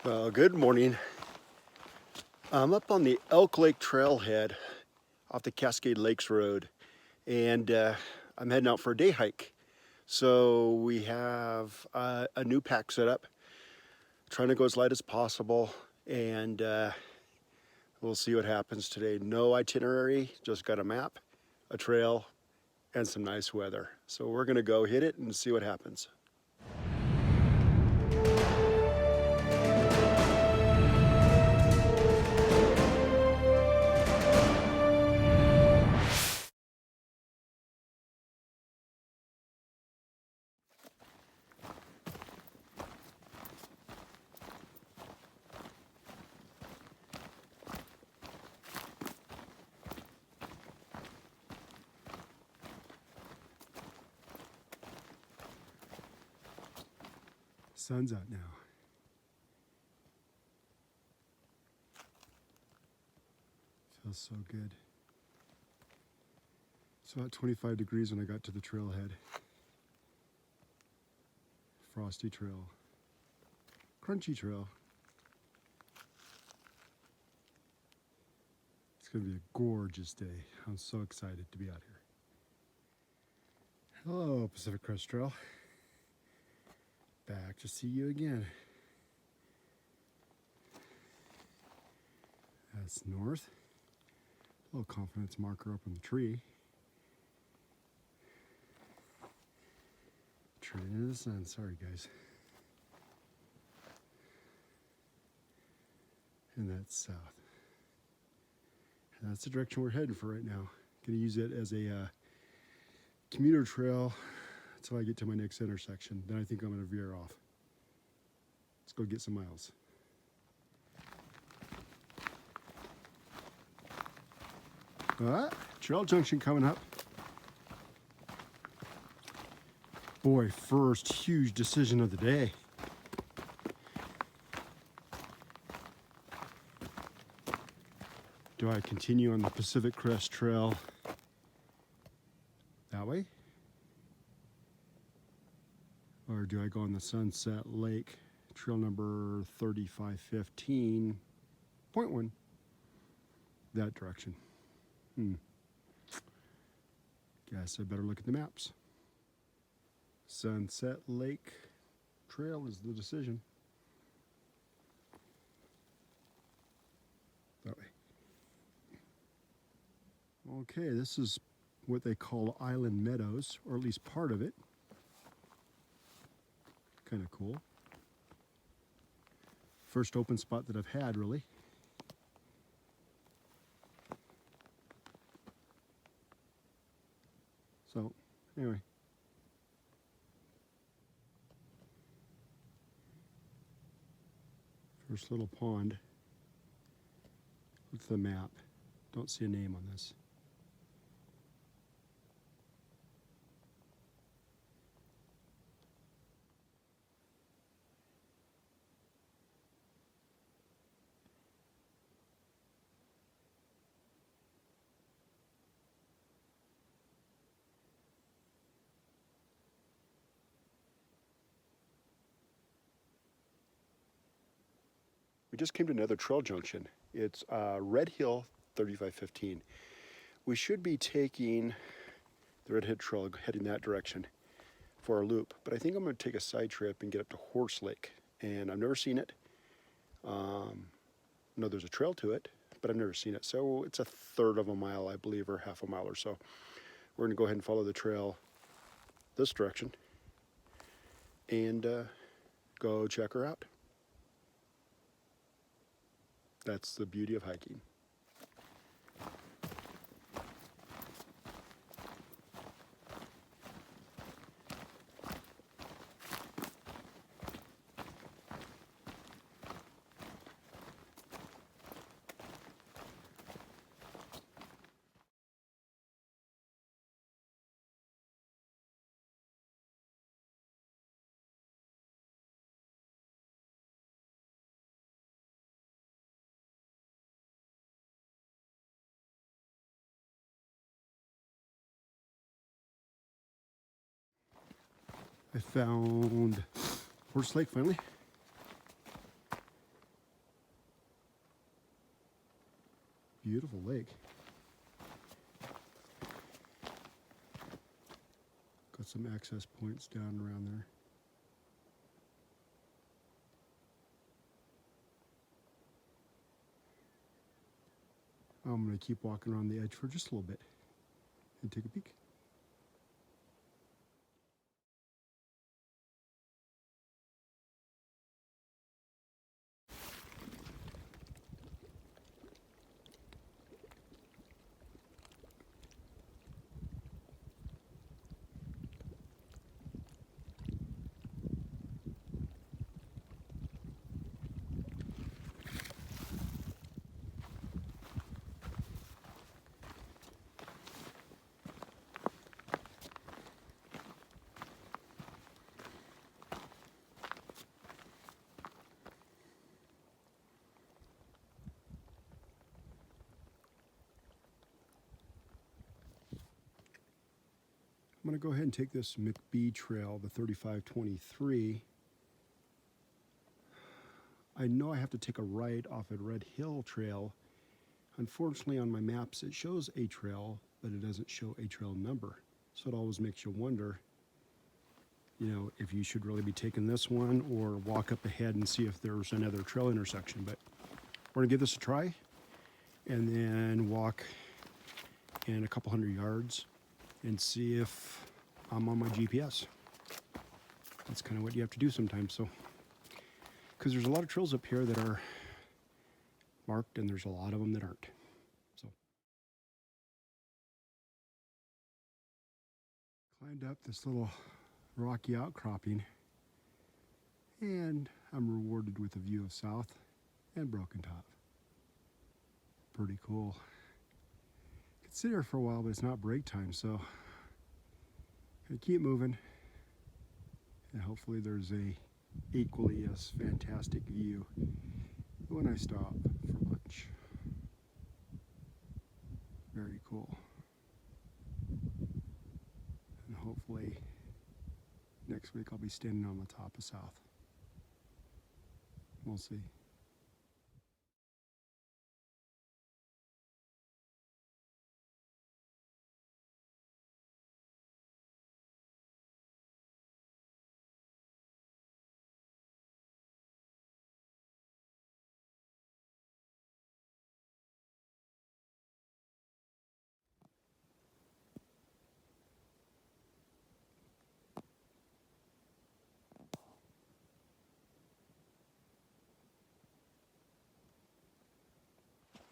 Well, good morning. I'm up on the Elk Lake trailhead off the Cascade Lakes Road, and I'm heading out for a day hike. So we have a new pack set up, trying to go as light as possible, and we'll see what happens today. No itinerary, just got a map, a trail, and some nice weather. So we're gonna go hit it and see what happens. Sun's out now. Feels so good. It's about 25 degrees when I got to the trailhead. Frosty trail. Crunchy trail. It's going to be a gorgeous day. I'm so excited to be out here. Hello, Pacific Crest Trail. Back to see you again. That's north. A little confidence marker up on the tree. Turning into the sun. Sorry, guys. And that's south. And that's the direction we're heading for right now. Going to use it as a commuter trail until I get to my next intersection. Then I think I'm going to veer off. Let's go get some miles. Trail junction coming up. Boy, first huge decision of the day. Do I continue on the Pacific Crest Trail that way? Or do I go on the Sunset Lake Trail number 3515.1 that direction? Guess I better look at the maps. Sunset Lake Trail is the decision. That way. Okay, this is what they call Island Meadows, or at least part of it. Kind of cool. First open spot that I've had, really. So, anyway. First little pond. Look at the map. Don't see a name on this. We just came to another trail junction. It's Red Hill 3515. We should be taking the Red Hill Trail, heading that direction for our loop. But I think I'm going to take a side trip and get up to Horse Lake. And I've never seen it. No, there's a trail to it, but I've never seen it. So it's a third of a mile, I believe, or half a mile or so. We're going to go ahead and follow the trail this direction and go check her out. That's the beauty of hiking. I found Horse Lake finally. Beautiful lake. Got some access points down around there. I'm going to keep walking around the edge for just a little bit and take a peek. I'm going to go ahead and take this McBee trail, the 3523. I know I have to take a right off at Red Hill Trail. Unfortunately, on my maps, it shows a trail, but it doesn't show a trail number. So it always makes you wonder, you know, if you should really be taking this one or walk up ahead and see if there's another trail intersection. But we're going to give this a try and then walk in a couple hundred yards and see if I'm on my GPS. That's kind of what you have to do sometimes. So, because there's a lot of trails up here that are marked and there's a lot of them that aren't. So, climbed up this little rocky outcropping and I'm rewarded with a view of South and Broken Top. Pretty cool. Could sit here for a while, but it's not break time, so I keep moving, and hopefully there's a equally as fantastic view when I stop for lunch. Very cool. And hopefully next week I'll be standing on the top of South. We'll see.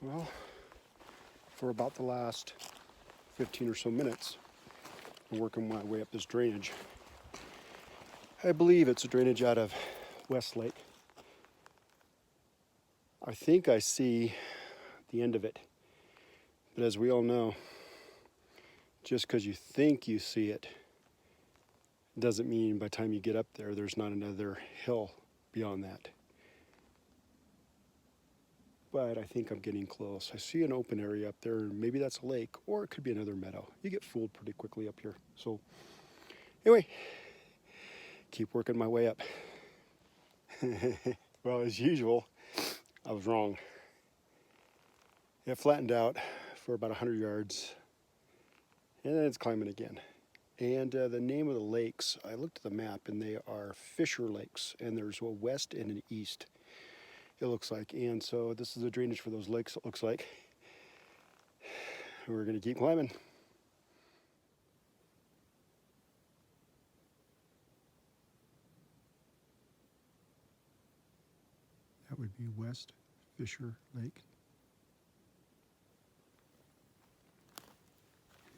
Well, for about the last 15 or so minutes, I'm working my way up this drainage. I believe it's a drainage out of West Lake. I think I see the end of it. But as we all know, just because you think you see it doesn't mean by the time you get up there, there's not another hill beyond that. But I think I'm getting close. I see an open area up there. Maybe that's a lake, or it could be another meadow. You get fooled pretty quickly up here. So anyway, keep working my way up. Well, as usual, I was wrong. It flattened out for about 100 yards, and then it's climbing again. And the name of the lakes, I looked at the map, and they are Fisher Lakes, and there's a west and an east, it looks like. And so this is the drainage for those lakes, it looks like. We're going to keep climbing. That would be West Fisher Lake.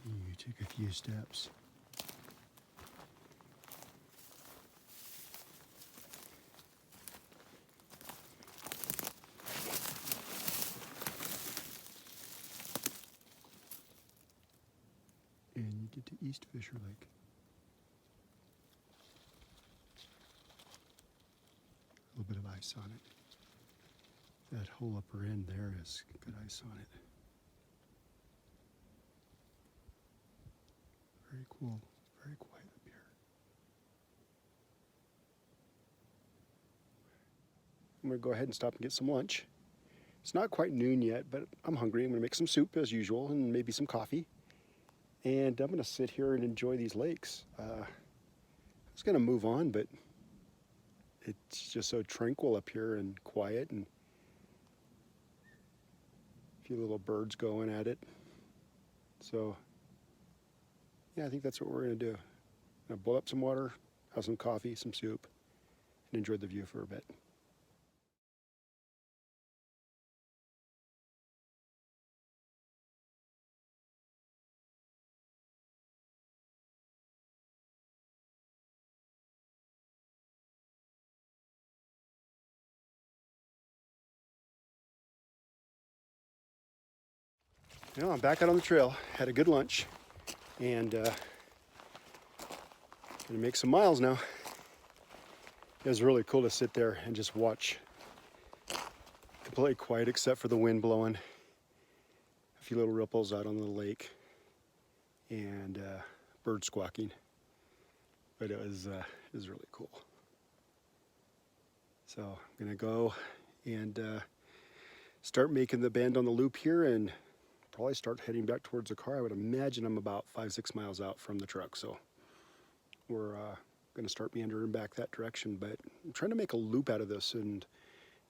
You take a few steps. And you get to East Fisher Lake. A little bit of ice on it. That whole upper end there is good ice on it. Very cool, very quiet up here. I'm going to go ahead and stop and get some lunch, It's not quite noon yet, but I'm hungry. I'm gonna make some soup as usual and maybe some coffee. And I'm gonna sit here and enjoy these lakes. I was gonna move on, but it's just so tranquil up here and quiet, and a few little birds going at it. So yeah, I think that's what we're gonna do. I'm gonna boil up some water, have some coffee, some soup, and enjoy the view for a bit. You know, I'm back out on the trail, had a good lunch, and gonna make some miles now. It was really cool to sit there and just watch. Completely quiet except for the wind blowing, a few little ripples out on the lake, and birds squawking. But it was really cool. So I'm gonna go and start making the bend on the loop here, and probably start heading back towards the car. I would imagine I'm about 5-6 miles out from the truck, so we're gonna start meandering back that direction. But I'm trying to make a loop out of this, and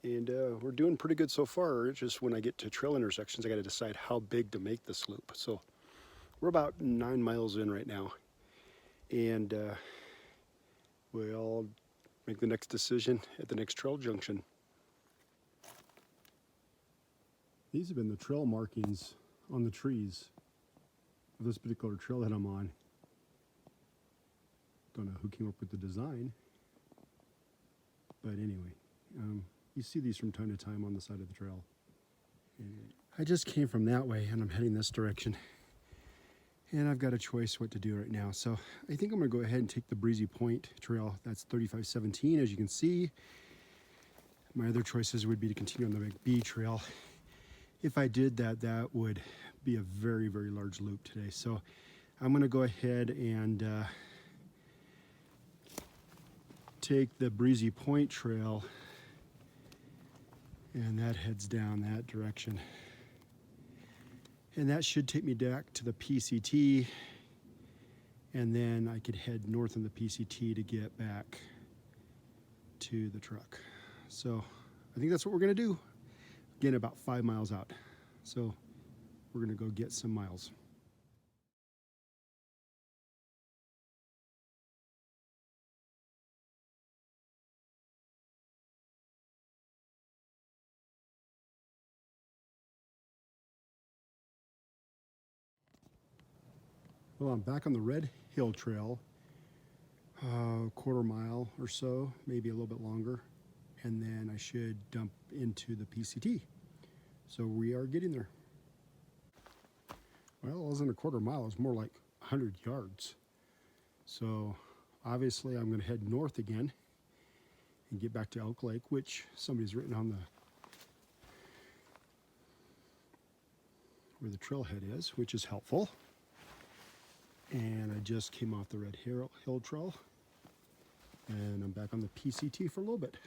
we're doing pretty good so far. It's just when I get to trail intersections, I got to decide how big to make this loop. So we're about 9 miles in right now, and we'll make the next decision at the next trail junction. These have been the trail markings on the trees of this particular trail that I'm on. Don't know who came up with the design, but anyway, you see these from time to time on the side of the trail. And I just came from that way and I'm heading this direction, and I've got a choice what to do right now. So I think I'm gonna go ahead and take the Breezy Point trail. That's 3517, as you can see. My other choices would be to continue on the McBee trail. If I did that, that would be a very, very large loop today. So I'm gonna go ahead and take the Breezy Point trail, and that heads down that direction. And that should take me back to the PCT, and then I could head north in the PCT to get back to the truck. So I think that's what we're gonna do. Again, about 5 miles out. So we're gonna go get some miles. Well, I'm back on the Red Hill Trail, a quarter mile or so, maybe a little bit longer, and then I should dump into the PCT. So we are getting there. Well, it wasn't a quarter mile, it was more like 100 yards. So obviously I'm gonna head north again and get back to Elk Lake, which somebody's written on where the trailhead is, which is helpful. And I just came off the Red Hill Trail, and I'm back on the PCT for a little bit.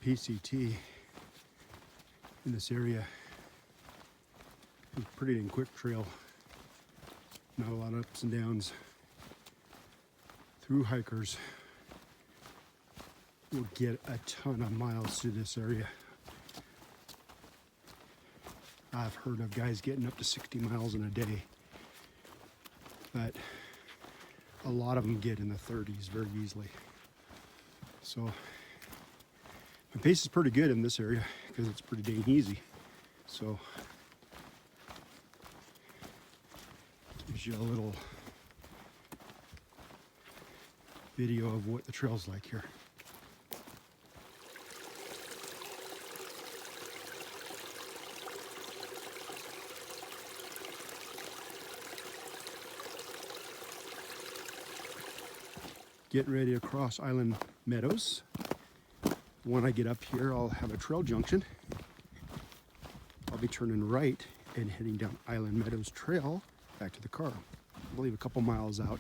PCT in this area is a pretty dang quick trail. Not a lot of ups and downs. Through hikers will get a ton of miles through this area. I've heard of guys getting up to 60 miles in a day, but a lot of them get in the 30s very easily. So my pace is pretty good in this area because it's pretty dang easy. So gives you a little video of what the trail's like here. Getting ready to cross Island Meadows. When I get up here, I'll have a trail junction. I'll be turning right and heading down Island Meadows Trail back to the car. I believe a couple miles out.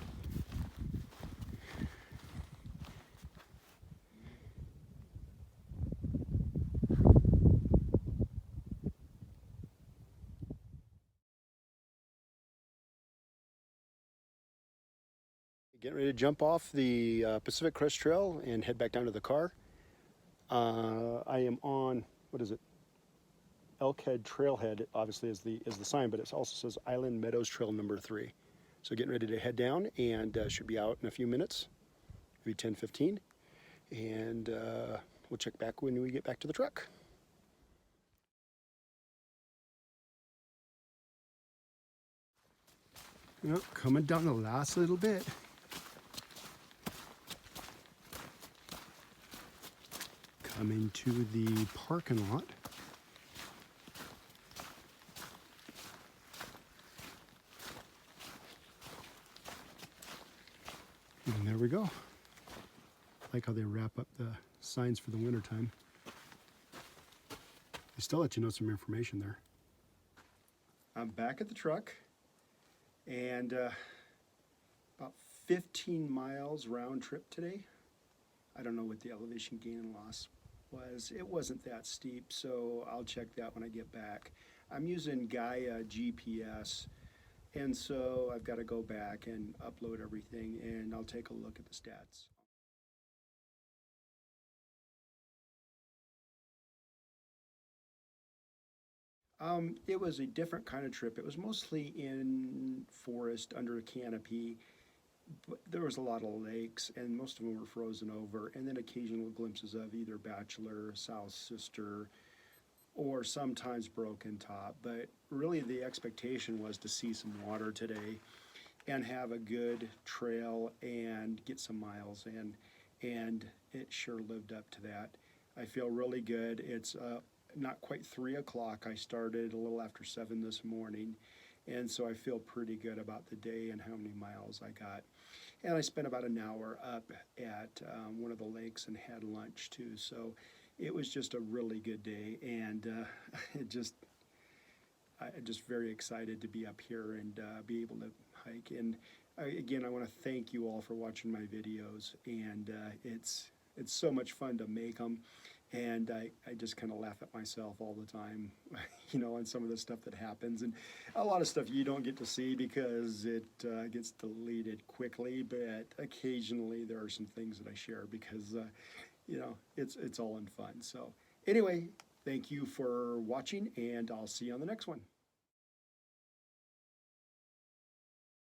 Getting ready to jump off the Pacific Crest Trail and head back down to the car. I am on, what is it? Elk Head Trailhead, obviously is the sign, but it also says Island Meadows Trail number 3. So getting ready to head down, and should be out in a few minutes, maybe 10-15, and we'll check back when we get back to the truck. Yep, coming down the last little bit. Coming to the parking lot. And there we go. Like how they wrap up the signs for the winter time. They still let you know some information there. I'm back at the truck, and about 15 miles round trip today. I don't know what the elevation gain and loss was. It wasn't that steep, so I'll check that when I get back. I'm using Gaia GPS, and so I've got to go back and upload everything, and I'll take a look at the stats. It was a different kind of trip. It was mostly in forest under a canopy, but there was a lot of lakes, and most of them were frozen over, and then occasional glimpses of either Bachelor, South Sister, or sometimes Broken Top. But really the expectation was to see some water today and have a good trail and get some miles in, and it sure lived up to that. I feel really good. It's not quite 3 o'clock. I started a little after 7 this morning, and so I feel pretty good about the day and how many miles I got. And I spent about an hour up at one of the lakes and had lunch too. So it was just a really good day, and I'm just very excited to be up here and be able to hike. And again, I want to thank you all for watching my videos, and it's so much fun to make them. And I just kind of laugh at myself all the time, you know, on some of the stuff that happens. And a lot of stuff you don't get to see because it gets deleted quickly, but occasionally there are some things that I share because, you know, it's all in fun. So anyway, thank you for watching, and I'll see you on the next one.